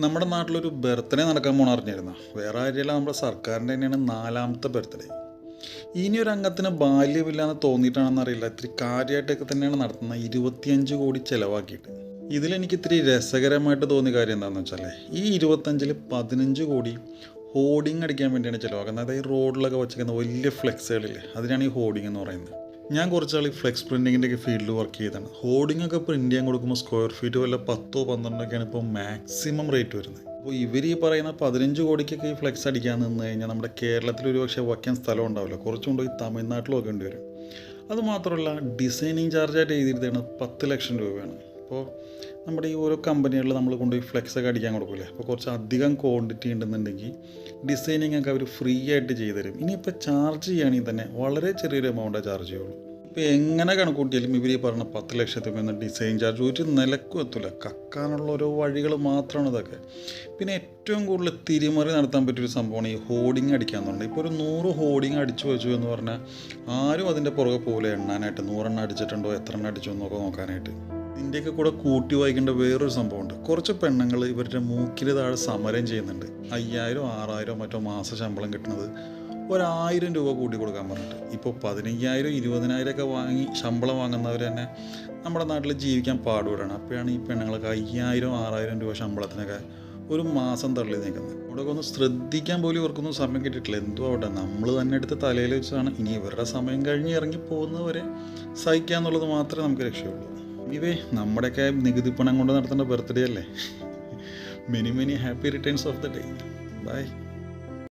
നമ്മുടെ നാട്ടിലൊരു ബർത്ത്ഡേ നടക്കാൻ പോകണം അറിഞ്ഞിരുന്നു. വേറെ ആരെയല്ല, നമ്മുടെ സർക്കാരിൻ്റെ തന്നെയാണ് 4ാമത്തെ ബർത്ത്ഡേ. ഇനിയൊരു അംഗത്തിന് ബാല്യമില്ലാന്ന് തോന്നിയിട്ടാണെന്നറിയില്ല, ഇത്തിരി കാര്യമായിട്ടൊക്കെ തന്നെയാണ് നടത്തുന്നത്. 25 കോടി ചിലവാക്കിയിട്ട്. ഇതിലെനിക്ക് ഇത്തിരി രസകരമായിട്ട് തോന്നിയ കാര്യം എന്താണെന്ന് വെച്ചാൽ, ഈ 25-ൽ 15 കോടി ഹോർഡിങ് അടിക്കാൻ വേണ്ടിയാണ് ചിലവാക്കുന്നത്. അതായത് റോഡിലൊക്കെ വച്ചിരിക്കുന്ന വലിയ ഫ്ലെക്സുകളില്ലേ, അതിനാണ് ഈ ഹോർഡിങ് എന്ന് പറയുന്നത്. ഞാൻ കുറച്ചാൾ ഈ ഫ്ലെക്സ് പ്രിൻറ്റിങ്ങിൻ്റെ ഒക്കെ ഫീൽഡിൽ വർക്ക് ചെയ്തതാണ്. ഹോർഡിങ്ങൊക്കെ പ്രിൻറ്റ് ചെയ്യാൻ കൊടുക്കുമ്പോൾ സ്ക്വയർ ഫീറ്റ് വല്ല 10-12 ഇപ്പോൾ മാക്സിമം റേറ്റ് വരുന്നത്. അപ്പോൾ ഇവർ ഈ പറയുന്ന 15 കോടിക്കൊക്കെ ഈ ഫ്ലെക്സ് അടിക്കാൻ നിന്ന് കഴിഞ്ഞാൽ നമ്മുടെ കേരളത്തിൽ ഒരു പക്ഷേ വയ്ക്കാൻ സ്ഥലം ഉണ്ടാവില്ല. കുറച്ചും കൊണ്ട് ഈ തമിഴ്നാട്ടിൽ വെക്കേണ്ടി വരും. അതുമാത്രമല്ല, ഡിസൈനിങ് ചാർജായിട്ട് എഴുതിയിരുന്നത് 10 ലക്ഷം രൂപയാണ്. അപ്പോൾ നമ്മുടെ ഈ ഓരോ കമ്പനികളിൽ നമ്മൾ കൊണ്ടുപോയി ഫ്ലെക്സൊക്കെ അടിക്കാൻ കൊടുക്കില്ലേ, അപ്പോൾ കുറച്ച് അധികം ക്വാണ്ടിറ്റി ഉണ്ടെന്നുണ്ടെങ്കിൽ ഡിസൈനിങ് ഒക്കെ അവർ ഫ്രീ ആയിട്ട് ചെയ്തു തരും. ഇനിയിപ്പോൾ ചാർജ് ചെയ്യുകയാണെങ്കിൽ തന്നെ വളരെ ചെറിയൊരു എമൗണ്ടേ ചാർജ് ചെയ്യുള്ളൂ. ഇപ്പോൾ എങ്ങനെ കണക്കൂട്ടിയാലും ഇവർ ഈ പറഞ്ഞ 10 ലക്ഷത്തിൽ നിന്ന് ഡിസൈൻ ചാർജ് ഒരു നിലക്കും എത്തില്ല. കക്കാനുള്ള ഓരോ വഴികൾ മാത്രമാണ് ഇതൊക്കെ. പിന്നെ ഏറ്റവും കൂടുതൽ തിരിമറി നടത്താൻ പറ്റിയൊരു സംഭവമാണ് ഈ ഹോർഡിങ് അടിക്കാന്നുണ്ട്. ഇപ്പോൾ ഒരു 100 ഹോർഡിങ് അടിച്ചു വെച്ചു എന്ന് പറഞ്ഞാൽ ആരും അതിൻ്റെ പുറകെ പോലെ എണ്ണാനായിട്ട് 100 എണ്ണം അടിച്ചിട്ടുണ്ടോ, എത്ര എണ്ണം അടിച്ചു എന്നൊക്കെ നോക്കാനായിട്ട്. ഇതിൻ്റെയൊക്കെ കൂടെ കൂട്ടി വായിക്കേണ്ട വേറൊരു സംഭവമുണ്ട്. കുറച്ച് പെണ്ണുങ്ങൾ ഇവരുടെ മൂക്കിന് താഴെ സമരം ചെയ്യുന്നുണ്ട്. 5000 6000 മറ്റോ മാസ ശമ്പളം കിട്ടുന്നത് 1000 രൂപ കൂട്ടി കൊടുക്കാൻ പറഞ്ഞിട്ട്. ഇപ്പോൾ 15,000 20,000 ഒക്കെ വാങ്ങി ശമ്പളം വാങ്ങുന്നവർ തന്നെ നമ്മുടെ നാട്ടിൽ ജീവിക്കാൻ പാടുപെടാണ്. അപ്പോഴാണ് ഈ പെണ്ണുങ്ങൾക്ക് 5000 6000 രൂപ ശമ്പളത്തിനൊക്കെ ഒരു മാസം തള്ളി നിൽക്കുന്നത്. ഇവിടെയൊക്കെ ഒന്ന് ശ്രദ്ധിക്കാൻ പോലും ഇവർക്കൊന്നും സമയം കിട്ടിയിട്ടില്ല. എന്തോ ആവട്ടെ, നമ്മൾ തന്നെ എടുത്ത് തലയിൽ വെച്ചാണ് ഇനി ഇവരുടെ സമയം കഴിഞ്ഞ് ഇറങ്ങി പോകുന്നവരെ സഹിക്കുക എന്നുള്ളത് മാത്രമേ നമുക്ക് രക്ഷയുള്ളൂ. ഇവേ നമ്മുടെയൊക്കെ നികുതി പണം കൊണ്ട് നടത്തേണ്ട ബർത്ത്ഡേ അല്ലേ. Many happy returns of the day. By.